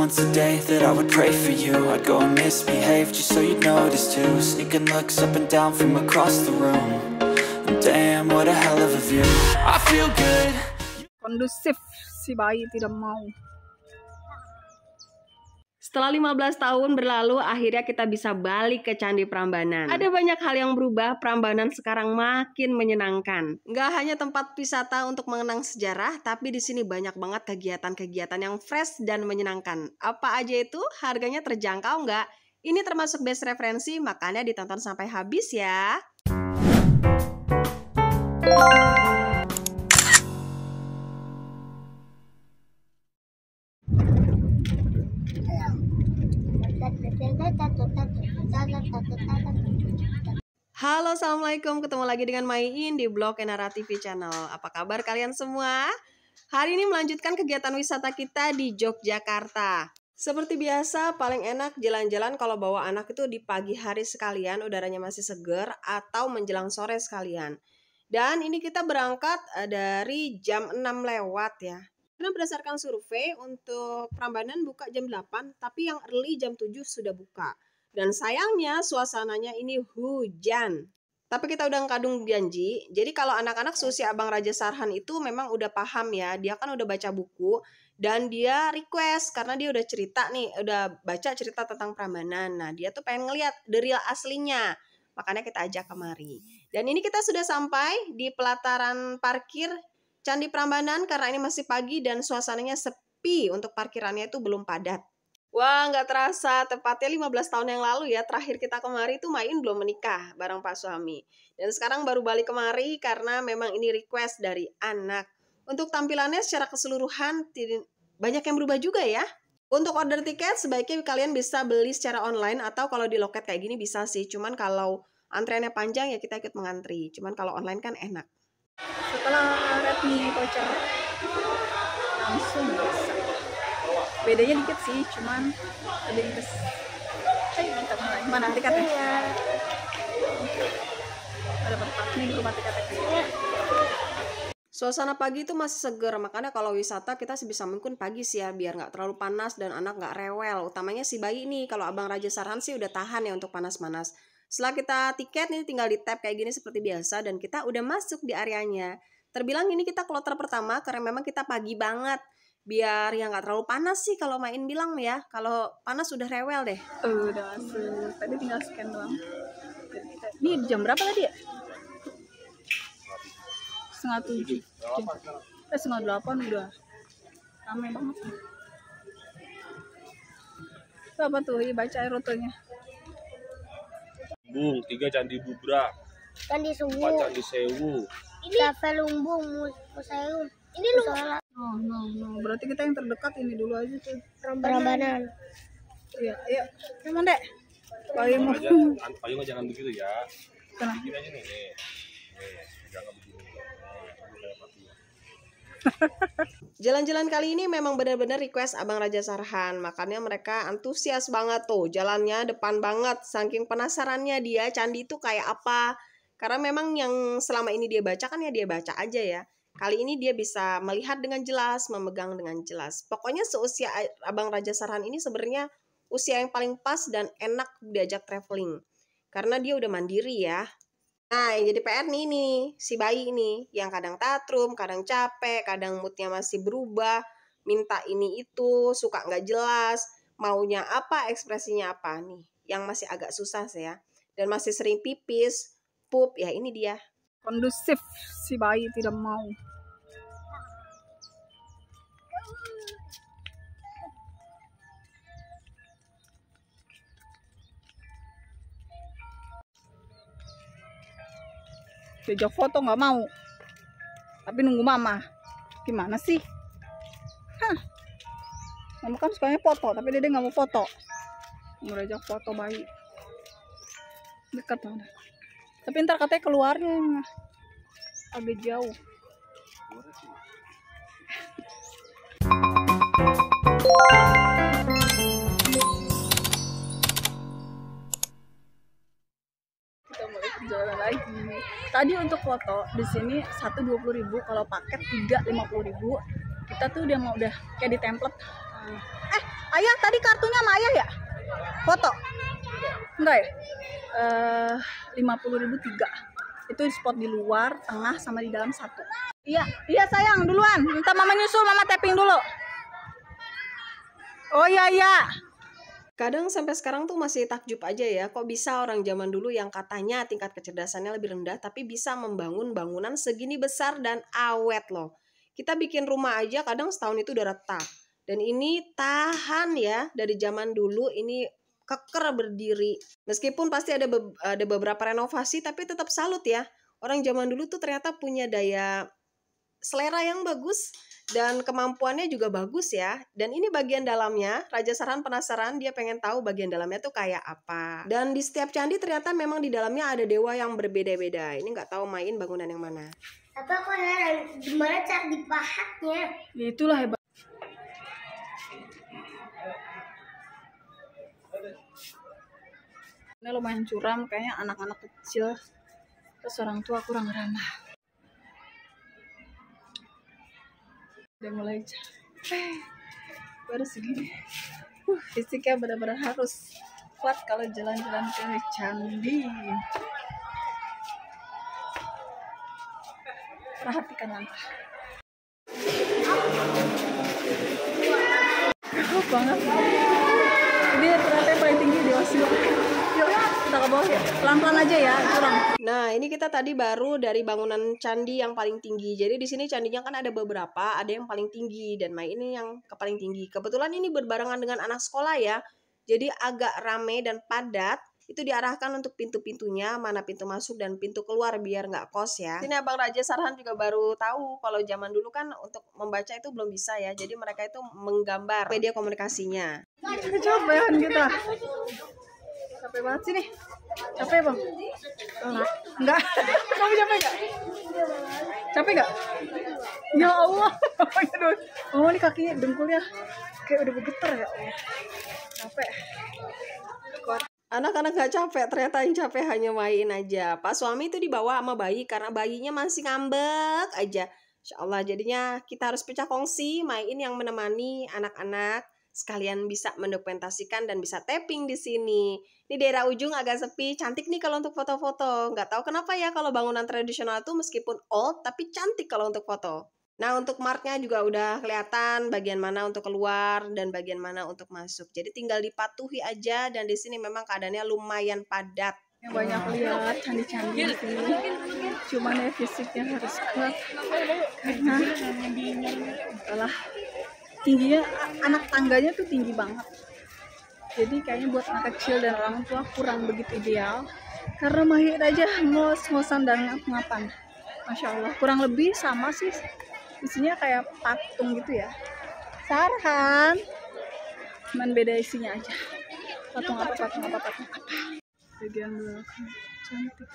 once a day that I would pray for you. I'd go and misbehave just so you'd notice too. Sneaking looks up and down from across the room. And damn, what a hell of a view. I feel good. Kondusif, si bayi tidak mau. Setelah 15 tahun berlalu, akhirnya kita bisa balik ke Candi Prambanan. Ada banyak hal yang berubah, Prambanan sekarang makin menyenangkan. Nggak hanya tempat wisata untuk mengenang sejarah, tapi di sini banyak banget kegiatan-kegiatan yang fresh dan menyenangkan. Apa aja itu? Harganya terjangkau nggak? Ini termasuk best referensi, makanya ditonton sampai habis ya. Halo, assalamualaikum, ketemu lagi dengan Maiin di blog Enara TV Channel. Apa kabar kalian semua? Hari ini melanjutkan kegiatan wisata kita di Yogyakarta. Seperti biasa, paling enak jalan-jalan kalau bawa anak itu di pagi hari sekalian, udaranya masih seger, atau menjelang sore sekalian. Dan ini kita berangkat dari jam 6 lewat ya. Karena berdasarkan survei untuk Prambanan buka jam 8, tapi yang early jam 7 sudah buka. Dan sayangnya suasananya ini hujan. Tapi kita udah ngkadung janji. Jadi kalau anak-anak seusia Abang Raja Sarhan itu memang udah paham ya. Dia kan udah baca buku. Dan dia request karena dia udah cerita nih. Udah baca cerita tentang Prambanan. Nah dia tuh pengen ngeliat the real aslinya. Makanya kita ajak kemari. Dan ini kita sudah sampai di pelataran parkir Candi Prambanan. Karena ini masih pagi dan suasananya sepi. Untuk parkirannya itu belum padat. Wah, nggak terasa, tepatnya 15 tahun yang lalu ya, terakhir kita kemari itu Maiin belum menikah bareng Pak suami. Dan sekarang baru balik kemari karena memang ini request dari anak. Untuk tampilannya secara keseluruhan banyak yang berubah juga ya. Untuk order tiket sebaiknya kalian bisa beli secara online atau kalau di loket kayak gini bisa sih. Cuman kalau antreannya panjang ya kita ikut mengantri. Cuman kalau online kan enak. Setelah Redmi voucher langsung bisa. Bedanya dikit sih, cuman lebih inges. Kita mulai. Mana tiketnya? Ada tempat nih rumah tiketnya. Suasana pagi itu masih seger, makanya kalau wisata kita sebisa mungkin pagi sih ya, biar nggak terlalu panas dan anak nggak rewel. Utamanya si bayi nih, kalau Abang Raja Sarhan sih udah tahan ya untuk panas-panas. Setelah kita tiket nih tinggal di tap kayak gini seperti biasa dan kita udah masuk di areanya. Terbilang ini kita kloter pertama karena memang kita pagi banget. Biar yang nggak terlalu panas sih kalau Maiin bilang ya. Kalau panas udah rewel deh. Udah masuk. Tadi tinggal scan doang. Ini jam berapa tadi ya? 6:30. 9:08 udah. Ramai banget. Itu apa tuh? Ini baca rutenya. Lumbung, 3 Candi Bubra, Candi Sewu, 4 Candi Sewu. ini Cafe Lumbung, Museum. Ini lu No. Berarti kita yang terdekat ini dulu aja tuh. Prambanan. Iya, ayo. Cuman dek. Payung Payungnya jangan begitu ya. Kenapa? Begini aja nih. Jangan begini. Jalan-jalan kali ini memang benar-benar request Abang Raja Sarhan. Makanya mereka antusias banget tuh. Jalannya depan banget. Saking penasarannya dia candi itu kayak apa. Karena memang yang selama ini dia baca kan ya dia baca aja ya. Kali ini dia bisa melihat dengan jelas, memegang dengan jelas. Pokoknya seusia Abang Raja Sarhan ini sebenarnya usia yang paling pas dan enak diajak traveling. Karena dia udah mandiri ya. Nah, yang jadi PR nih, si bayi ini. Yang kadang tantrum, kadang capek, kadang moodnya masih berubah. Minta ini itu, suka nggak jelas. Maunya apa, ekspresinya apa nih. Yang masih agak susah sih ya. Dan masih sering pipis, pup, ya ini dia. Kondusif, si bayi tidak mau. Diajak foto nggak mau, tapi nunggu mama. Gimana sih? Mama kan sukanya foto, tapi dia nggak mau foto. Mau diajak foto bayi. Dekat mana? Tapi ntar katanya keluarnya agak jauh. Kita mulai perjalanan lagi. Tadi untuk foto di sini 1 20.000, kalau paket 3 50.000. Kita tuh udah kayak di template. Ayah tadi kartunya sama ayah ya? Foto? Enggak ya? 50.000 3. Itu spot di luar, tengah, sama di dalam 1. Iya, iya sayang, duluan. Minta mama nyusul, mama tapping dulu. Oh iya, iya. Kadang sampai sekarang tuh masih takjub aja ya, kok bisa orang zaman dulu yang katanya tingkat kecerdasannya lebih rendah, tapi bisa membangun bangunan segini besar dan awet loh. Kita bikin rumah aja kadang setahun itu udah retak. Dan ini tahan ya, dari zaman dulu ini keker berdiri. Meskipun pasti ada beberapa renovasi, tapi tetap salut ya. Orang zaman dulu tuh ternyata punya daya selera yang bagus dan kemampuannya juga bagus ya. Dan ini bagian dalamnya, Raja Sarhan penasaran, dia pengen tahu bagian dalamnya tuh kayak apa. Dan di setiap candi ternyata memang di dalamnya ada dewa yang berbeda-beda. Ini nggak tahu main bangunan yang mana. Tapi aku heran gimana cara dipahatnya. Ya itulah hebat. Ini lumayan curam, kayaknya anak-anak kecil terus orang tua kurang ramah. Udah mulai capek baru segini. Fisiknya benar-benar harus kuat kalau jalan-jalan ke candi. Perhatikan langkah. Gagah banget. Ini ternyata paling tinggi di Oslo. Yuk, kita ke bawah ya. Pelan-pelan aja ya, curang. Nah, ini kita tadi baru dari bangunan candi yang paling tinggi. Jadi di sini candinya kan ada beberapa, ada yang paling tinggi dan Mai ini yang ke paling tinggi. Kebetulan ini berbarengan dengan anak sekolah ya. Jadi agak rame dan padat. Itu diarahkan untuk pintu-pintunya, mana pintu masuk dan pintu keluar biar nggak kos ya. Sini Abang Raja Sarhan juga baru tahu kalau zaman dulu kan untuk membaca itu belum bisa ya. Jadi mereka itu menggambar media komunikasinya. Kecapean kita. Capek banget sih nih. Capek bang? Enggak. Kamu capek gak? Capek gak? Ya Allah. Aduh. Oh ini kakinya dengkulnya kayak udah bergetar ya Allah. Capek. Kuat. Anak-anak gak capek, ternyata yang capek hanya main aja. Pak suami itu dibawa sama bayi karena bayinya masih ngambek aja. Insya Allah jadinya kita harus pecah kongsi, main yang menemani anak-anak. Sekalian bisa mendokumentasikan dan bisa tapping di sini. Ini daerah ujung agak sepi, cantik nih kalau untuk foto-foto. Nggak tahu kenapa ya kalau bangunan tradisional itu meskipun old, tapi cantik kalau untuk foto. Nah untuk marknya juga udah kelihatan bagian mana untuk keluar dan bagian mana untuk masuk. Jadi tinggal dipatuhi aja dan di sini memang keadaannya lumayan padat. Yang banyak lihat candi-candi di sini. Cuman ya fisiknya harus kuat karena adalah tingginya anak tangganya tuh tinggi banget. Jadi kayaknya buat anak kecil dan orang tua kurang begitu ideal. Karena mahir aja ngos-ngosan dan ngapan. Masya Allah, kurang lebih sama sih. Isinya kayak patung gitu ya. Sarhan. Cuman beda isinya aja. Patung apa. Bagian belakang cantik.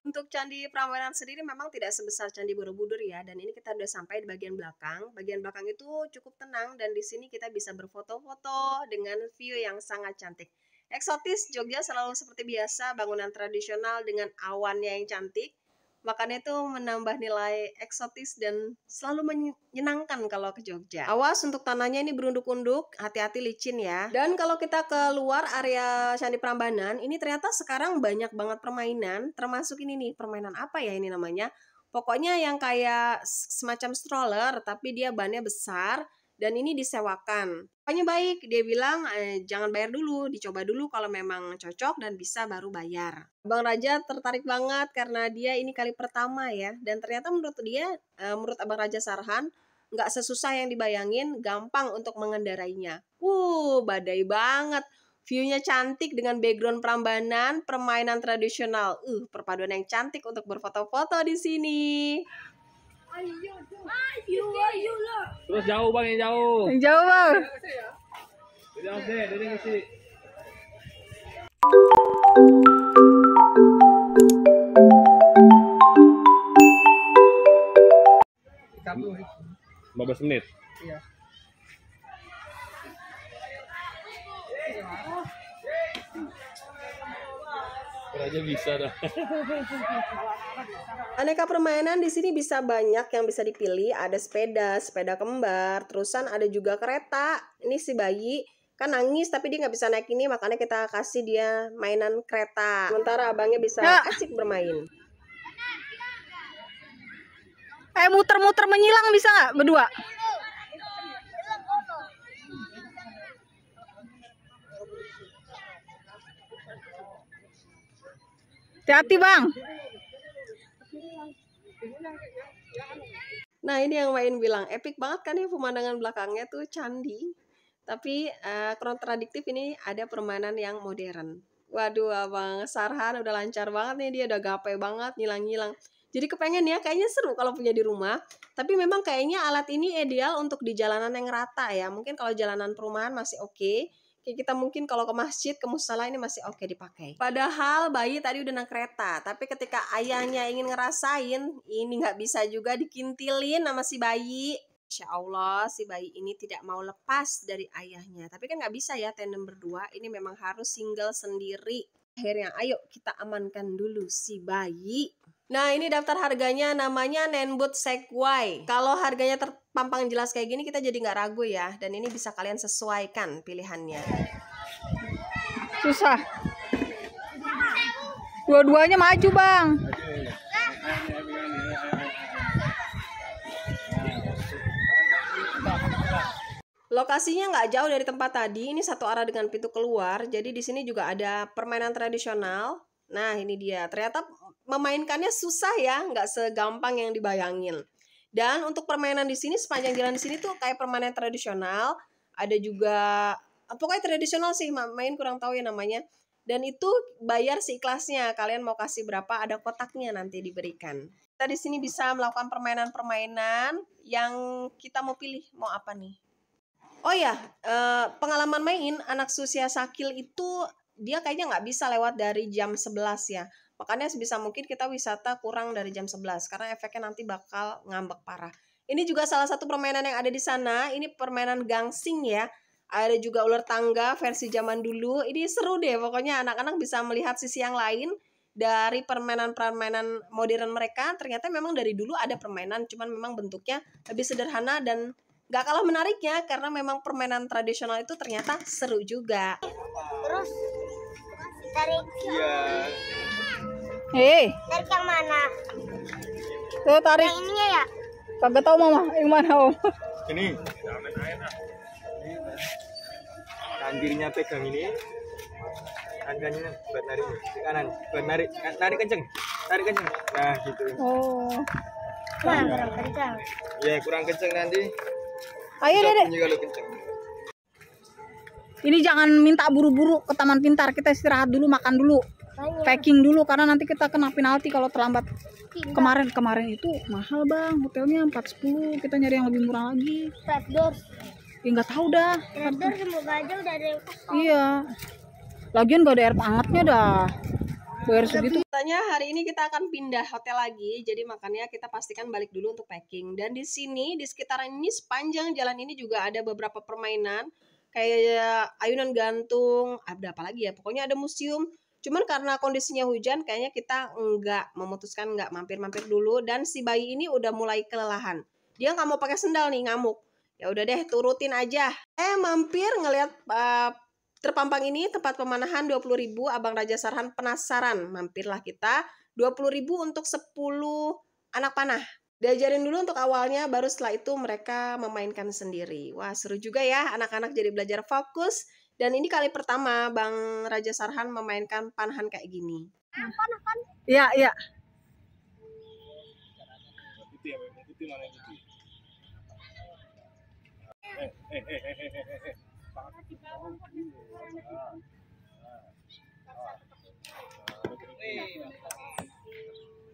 Untuk Candi Prambanan sendiri memang tidak sebesar Candi Borobudur ya, dan ini kita udah sampai di bagian belakang. Bagian belakang itu cukup tenang dan di sini kita bisa berfoto-foto dengan view yang sangat cantik. Eksotis, Jogja selalu seperti biasa, bangunan tradisional dengan awannya yang cantik. Makanya itu menambah nilai eksotis dan selalu menyenangkan kalau ke Jogja. Awas untuk tanahnya ini berunduk-unduk, hati-hati licin ya. Dan kalau kita keluar area Candi Prambanan, ini ternyata sekarang banyak banget permainan, termasuk ini nih, permainan apa ya ini namanya? Pokoknya yang kayak semacam stroller, tapi dia bannya besar. Dan ini disewakan. Pokoknya baik, dia bilang jangan bayar dulu, dicoba dulu kalau memang cocok dan bisa baru bayar. Bang Raja tertarik banget karena dia ini kali pertama ya. Dan ternyata menurut dia, menurut Abang Raja Sarhan, nggak sesusah yang dibayangin, gampang untuk mengendarainya. Badai banget. View-nya cantik dengan background Prambanan, permainan tradisional. Perpaduan yang cantik untuk berfoto-foto di sini. Terus jauh bang, yang jauh. Yang jauh bang. Dari ngisi. Kabur. 15 menit. Iya. aja bisa dah. Aneka permainan di sini bisa banyak yang bisa dipilih. Ada sepeda, sepeda kembar, terusan ada juga kereta. Ini si bayi kan nangis tapi dia nggak bisa naik ini, makanya kita kasih dia mainan kereta. Sementara abangnya bisa asik bermain. Muter-muter menyilang bisa nggak berdua? Hati-hati bang. Nah ini yang main bilang epic banget kan ya, pemandangan belakangnya tuh candi. Tapi kontradiktif, ini ada permainan yang modern. Waduh abang Sarhan udah lancar banget nih, dia udah gape banget ngilang-ngilang. Jadi kepengen ya, kayaknya seru kalau punya di rumah. Tapi memang kayaknya alat ini ideal untuk di jalanan yang rata ya. Mungkin kalau jalanan perumahan masih oke. Kayak kita mungkin kalau ke masjid, ke musala ini masih oke dipakai. Padahal bayi tadi udah naik kereta. Tapi ketika ayahnya ingin ngerasain, ini nggak bisa juga dikintilin sama si bayi. Insya Allah si bayi ini tidak mau lepas dari ayahnya. Tapi kan nggak bisa ya tandem berdua. Ini memang harus single sendiri. Akhirnya ayo kita amankan dulu si bayi. Nah ini daftar harganya, namanya Nenbut Segway. Kalau harganya terpampang jelas kayak gini kita jadi nggak ragu ya. Dan ini bisa kalian sesuaikan pilihannya. Susah. Dua-duanya maju bang. Lokasinya nggak jauh dari tempat tadi. Ini satu arah dengan pintu keluar. Jadi di sini juga ada permainan tradisional. Nah ini dia, ternyata memainkannya susah ya, nggak segampang yang dibayangin. Dan untuk permainan di sini, sepanjang jalan di sini tuh kayak permainan tradisional. Ada juga, pokoknya tradisional sih, main kurang tahu ya namanya. Dan itu bayar seikhlasnya, kalian mau kasih berapa, ada kotaknya nanti diberikan. Kita di sini bisa melakukan permainan-permainan yang kita mau pilih, mau apa nih. Oh ya, pengalaman main anak Susia Sakil itu dia kayaknya nggak bisa lewat dari jam 11 ya. Makanya sebisa mungkin kita wisata kurang dari jam 11 karena efeknya nanti bakal ngambek parah. Ini juga salah satu permainan yang ada di sana. Ini permainan gangsing ya. Ada juga ular tangga versi zaman dulu. Ini seru deh, pokoknya anak-anak bisa melihat sisi yang lain dari permainan-permainan modern mereka. Ternyata memang dari dulu ada permainan, cuman memang bentuknya lebih sederhana dan gak kalah menariknya karena memang permainan tradisional itu ternyata seru juga. Terus tarik. Iya. Tarik yang mana? Tuh tarik. Yang ininya ya? Kagak tahu mama yang mana om. Ini. Tandirnya pegang ini. Tangannya buat narik ke kanan. Buat narik kenceng. Tarik kenceng. Nah gitu. Oh. Kurang kencang. Ya kurang kenceng nanti. Ayo Dedek. Kalau kenceng. Ini jangan minta buru-buru ke Taman Pintar. Kita istirahat dulu, makan dulu. Packing dulu karena nanti kita kena penalti kalau terlambat. Kemarin itu mahal bang, hotelnya 410, kita nyari yang lebih murah lagi. Red Doors. Ya nggak tahu dah. Red Doors semoga aja udah ada yang kosong. Iya. Lagian gak ada air hangatnya dah. Bayar segitu. Katanya hari ini kita akan pindah hotel lagi, jadi makanya kita pastikan balik dulu untuk packing. Dan di sini, di sekitaran ini, sepanjang jalan ini juga ada beberapa permainan, kayak ayunan gantung, ada apa lagi ya, pokoknya ada museum. Cuman karena kondisinya hujan, kayaknya kita memutuskan nggak mampir-mampir dulu. Dan si bayi ini udah mulai kelelahan. Dia nggak mau pakai sendal nih, ngamuk. Ya udah deh, turutin aja. Mampir ngelihat terpampang ini tempat pemanahan 20.000. Abang Raja Sarhan penasaran, mampirlah kita. 20.000 untuk 10 anak panah. Diajarin dulu untuk awalnya, baru setelah itu mereka memainkan sendiri. Wah seru juga ya, anak-anak jadi belajar fokus. Dan ini kali pertama Bang Raja Sarhan memainkan panahan kayak gini. Panahan? Iya, iya.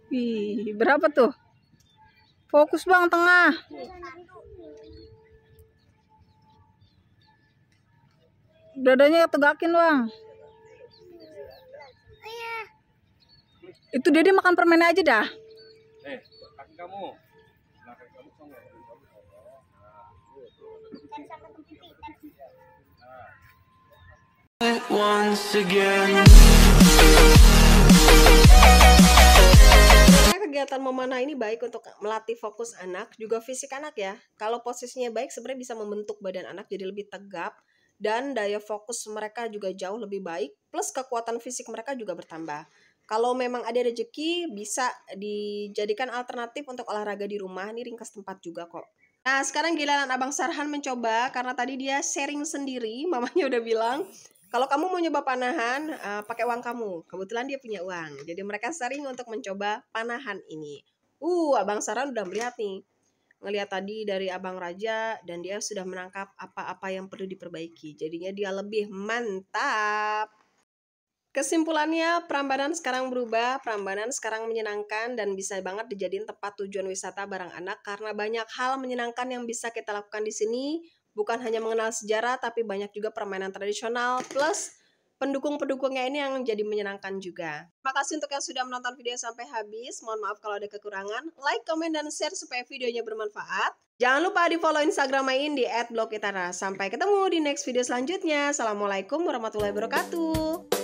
Ih, berapa tuh? Fokus bang, tengah. Dadanya tegakin bang. Itu Dede makan permen aja dah. Kaki kamu. Kaki kamu sama. Once again. kegiatan memanah ini baik untuk melatih fokus anak, juga fisik anak ya. Kalau posisinya baik sebenarnya bisa membentuk badan anak jadi lebih tegap dan daya fokus mereka juga jauh lebih baik, plus kekuatan fisik mereka juga bertambah. Kalau memang ada rezeki bisa dijadikan alternatif untuk olahraga di rumah, ini ringkas tempat juga kok. Nah, sekarang giliran Abang Sarhan mencoba karena tadi dia sharing sendiri, mamanya udah bilang kalau kamu mau nyoba panahan, pakai uang kamu. Kebetulan dia punya uang. Jadi mereka sering untuk mencoba panahan ini. Abang Sarhan udah melihat nih. Ngelihat tadi dari Abang Raja dan dia sudah menangkap apa-apa yang perlu diperbaiki. Jadinya dia lebih mantap. Kesimpulannya, Prambanan sekarang berubah, Prambanan sekarang menyenangkan dan bisa banget dijadiin tempat tujuan wisata bareng anak karena banyak hal menyenangkan yang bisa kita lakukan di sini. Bukan hanya mengenal sejarah, tapi banyak juga permainan tradisional, plus pendukung-pendukungnya ini yang jadi menyenangkan juga. Terima kasih untuk yang sudah menonton video sampai habis. Mohon maaf kalau ada kekurangan. Like, komen, dan share supaya videonya bermanfaat. Jangan lupa di-follow Instagram Main di @blogitara. Sampai ketemu di next video selanjutnya. Assalamualaikum warahmatullahi wabarakatuh.